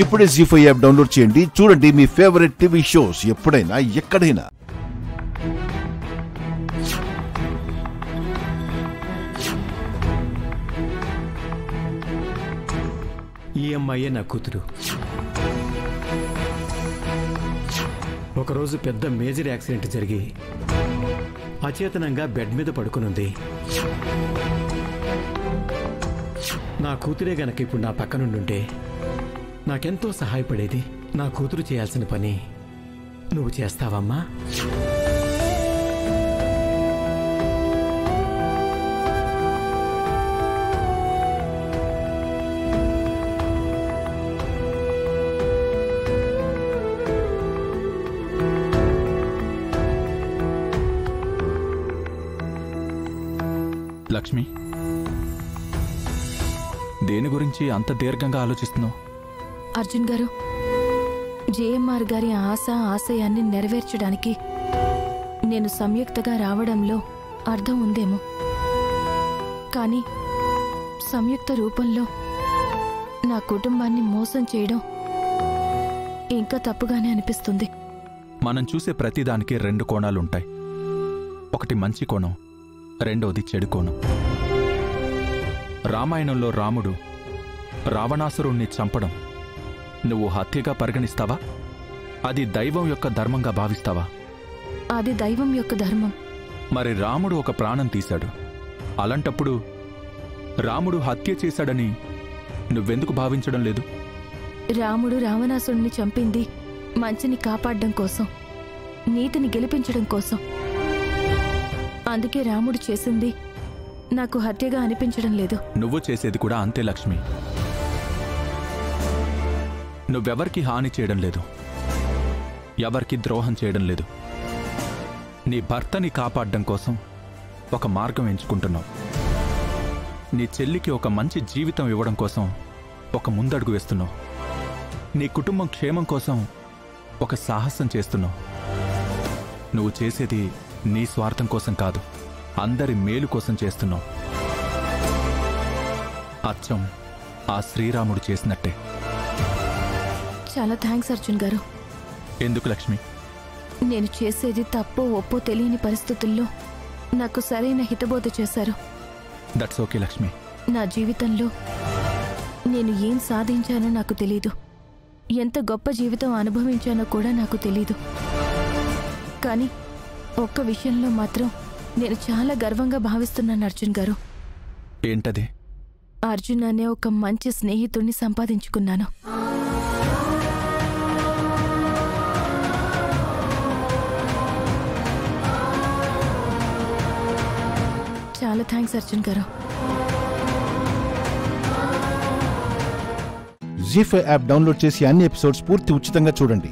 ఇప్పుడే జీ5 app download చేయండి. చూడండి మీ ఫేవరెట్ టీవీ షోస్ ఎప్పుడైనా ఎక్కడైనా. ఈ అమ్మాయే నా కూతురు. ఒకరోజు పెద్ద మేజర్ యాక్సిడెంట్ జరిగి అచేతనంగా బెడ్ మీద పడుకునుంది. నా కూతురే గనక ఇప్పుడు నా పక్కనుండుంటే నాకెంతో సహాయపడేది. నా కూతురు చేయాల్సిన పని నువ్వు చేస్తావమ్మా? లక్ష్మి, దేని గురించి అంత దీర్ఘంగా ఆలోచిస్తున్నావు? అర్జున్ గారు, జేఎంఆర్ గారి ఆశయాన్ని నెరవేర్చడానికి నేను సంయుక్తగా రావడంలో అర్థం ఉందేమో, కానీ సంయుక్త రూపంలో నా కుటుంబాన్ని మోసం చేయడం ఇంకా తప్పుగానే అనిపిస్తుంది. మనం చూసే ప్రతిదానికి రెండు కోణాలుంటాయి. ఒకటి మంచి కోణం, రెండోది చెడు కోణం. రామాయణంలో రాముడు రావణాసురుణ్ణి చంపడం నువ్వు హత్యగా పరిగణిస్తావా? అది దైవం యొక్క ధర్మంగా భావిస్తావా? అది దైవం యొక్క ధర్మం. మరి రాముడు ఒక ప్రాణం తీశాడు. అలాంటప్పుడు రాముడు హత్య చేశాడని నువ్వెందుకు భావించడం లేదు? రాముడు రావణాసురుణ్ణి చంపింది మంచిని కాపాడడం కోసం, నీతిని గెలిపించడం కోసం. అందుకే రాముడు చేసింది నాకు హత్యగా అనిపించడం లేదు. నువ్వు చేసేది కూడా అంతే లక్ష్మి. నువ్వెవరికి హాని చేయడం లేదు, ఎవరికి ద్రోహం చేయడం లేదు. నీ భర్తని కాపాడడం కోసం ఒక మార్గం ఎంచుకుంటున్నావు. నీ చెల్లికి ఒక మంచి జీవితం ఇవ్వడం కోసం ఒక ముందడుగు వేస్తున్నావు. నీ కుటుంబం క్షేమం కోసం ఒక సాహసం చేస్తున్నావు. నువ్వు చేసేది నీ స్వార్థం కోసం కాదు, అందరి మేలు కోసం చేస్తున్నావు. అచ్చం ఆ శ్రీరాముడు చేసినట్టే. చాలా థ్యాంక్స్ అర్జున్ గారు. ఎందుకు లక్ష్మి? నేను చేసేది తప్పో ఒప్పో తెలియని పరిస్థితుల్లో నాకు సరైన హితబోధ చేశారు. That's okay Lakshmi. నా జీవితంలో నేను ఏం సాధించానో నాకు తెలీదు, ఎంత గొప్ప జీవితం అనుభవించానో కూడా నాకు తెలీదు. కానీ ఒక్క విషయంలో మాత్రం నేను చాలా గర్వంగా భావిస్తున్నాను అర్జున్ గారు. ఏంటది? అర్జున్ అనే ఒక మంచి స్నేహితుడిని సంపాదించుకున్నాను. చాలా థ్యాంక్స్ అర్జున్ గారు. జీ5 యాప్ డౌన్లోడ్ చేసి అన్ని ఎపిసోడ్స్ పూర్తి ఉచితంగా చూడండి.